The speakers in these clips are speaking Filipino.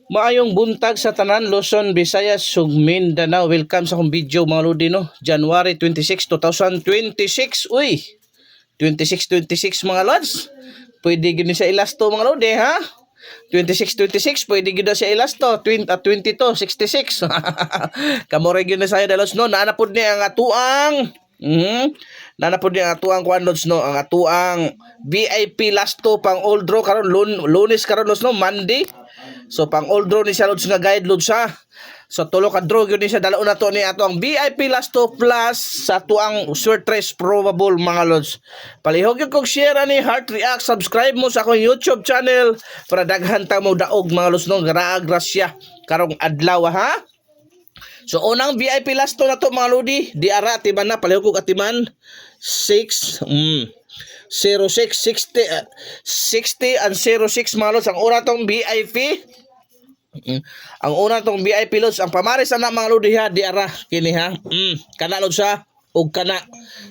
Maayong buntag sa tanan, Luzon, Visayas, ug Mindanao. Welcome sa akong video mga lodi no. January 26, 2026. Uy, 26 mga lods. Pwede gid ni sa ilasto mga lodi ha. 26 pwede gid na sa ilasto. 22 66. Kamore gid na saya dalos no. Naanapod ni ang atuang nanapod ni ang atuang kuan lods no. Ang atuang VIP lasto pang old draw karon Lunes karon lods no, Monday. So pang old draw ni siya lods nga guide lods ha. So tulo ka draw gyud ni siya dalaw na to ni ato ang VIP last 2 plus sa ato ang Swertres probable mga lods. Palihog gyud kog share ani, heart react, subscribe mo sa akong YouTube channel para daghan ta mo daog mga lods no. Grasya karong adlaw ha. So unang VIP last to na to mga lodi, di ara atiman na palihog kog atiman 6 06 60 and 06 mga lods. Ang una tong VIP ang una tong VIP lods, ang pamaris na mga lodi ha, di ara kini ha. Kana lods ha ug kana.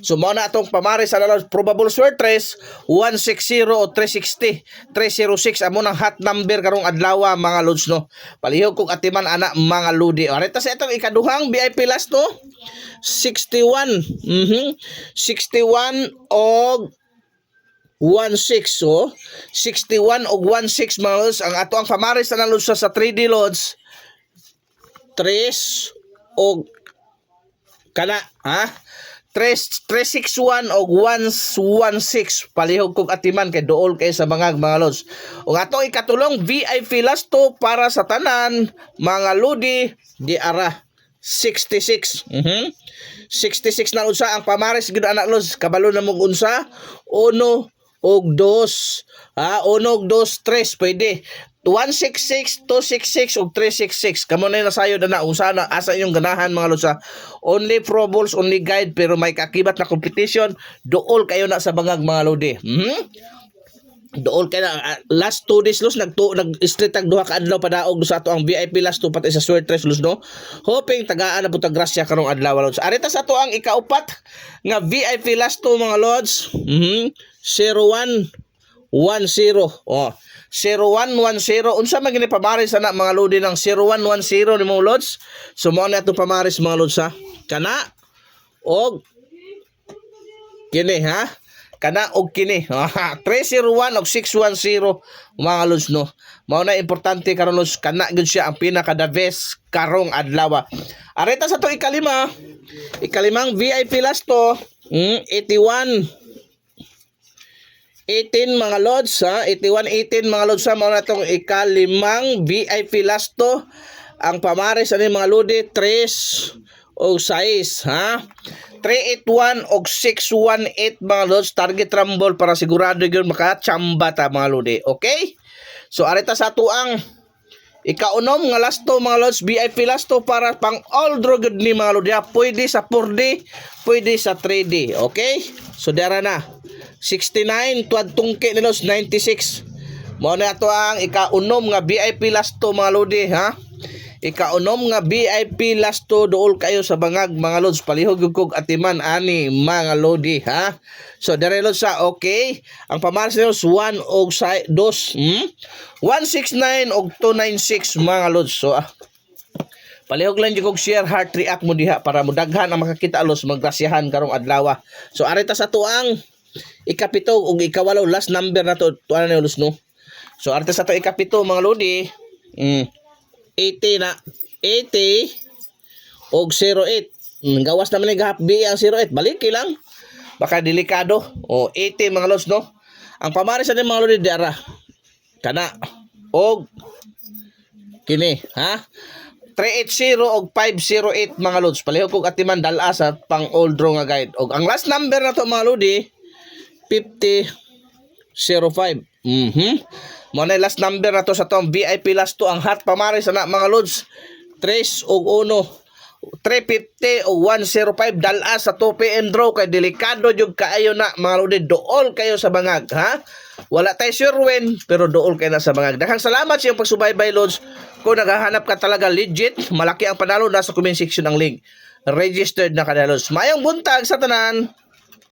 So mao na atong pamaris sa lods, probable Swertres 160 o 360 306 amo nang hot number karong adlaw mga lods no. Palihog kog atiman ana mga lodi. Areta sa itong ikaduhang VIP last to 61 61 og 16 so 61 og 16 mga lods. Ang ato ang pamaris na lods sa 3D lods 3 og kana ha 361 og 116. Palihog kog atiman kay duol kay sa mga lods. Ug ato ikatulong VIP last to para sa tanan mga lodi di ara 66 66 na unsa ang pamaris gid anak lods. Kabalo na mo unsa 1 og 2 ha, 1 og 2 3 pwede 166 266 og 366. Kamo na nasayod na unsa na asa inyong ganahan mga lods. Only probables, only guide, pero may kakibat na competition. Duol kayo na sa bangag mga lodi. Dool kay na last 2 days los nag-street tag duha ka adlaw padaog sa ato ang VIP last 2 patay sa Swertres los no. Hoping tagaan na pud grasya karong adlaw lods. Arita sa ato ang ikaupat nga VIP last 2 mga lods. 0110 oh 0110 unsa man gini pamaris ana mga lodi ng 0110 ni mo lods. So mo na ato pamaris mga lods ha. Kana og kini ha. Kana og kini 301 og 610 mga lods no. Mao na importante karon lods, kana gyud siya ang pinaka the best karong adlaw. Areta sa to ikalimang VIP last to 81 18 mga lods ha, 81 18 mga lods ha. Mao na tong ikalimang VIP last to. Ang pamaris ani mga lodi 3 o 6 ha. 381 og 618 mga lods. Target rumble para sigurado gyud makachamba ta mga lodi. Okay? So arita sa tuang ikaunom nga last to mga lods, VIP last to para pang all draw good ni mga lodi. Pwede sa 4D, pwede sa 3D. Okay? So dara na 69 tuad tungki ni lods 96. Mao na ato ang ikaunom nga VIP last to mga lodi ha. Ikaunom nga VIP last to duol kayo sa bangag mga lods. Palihog yung kog atiman ani mga lodi ha. So dere lods sa okay. Ang pamaris nyo 1 og 2 169 og 296 mga lods. So palihog lang yung kog share, heart react mo diha para mo daghan ang makakita lods maggrasyahan karong adlaw. So arita sa tuang ikapito ug ikawalo last number na to tuan na lods no. So arita sa to ikapito mga lodi 80 na 80 og 08. Gawas naman ni gahap B ang 08. Baliki lang. Baka delikado. O 80 mga lods no. Ang pamaris sa mga lodi diara. Kana og kini ha. 380 og 508 mga lods. Palihog kog atiman dala sa pang old draw nga guide. Og ang last number na to mga lodi 5005. Mo na last number na to sa tong VIP last to. Ang hot pamaris na mga lods 3 og 1 350 o 105 dala sa 2 PM draw kay delikado jud kaayo na mga lodi. Dool kayo sa bangag ha. Wala tay sure win pero dool kayo na sa bangag. Daghang salamat sa iyong pagsubaybay lods. Kung naghahanap ka talaga legit, malaki ang panalo, nasa comment section ang link. Registered na ka na lods. Mayong buntag sa tanan.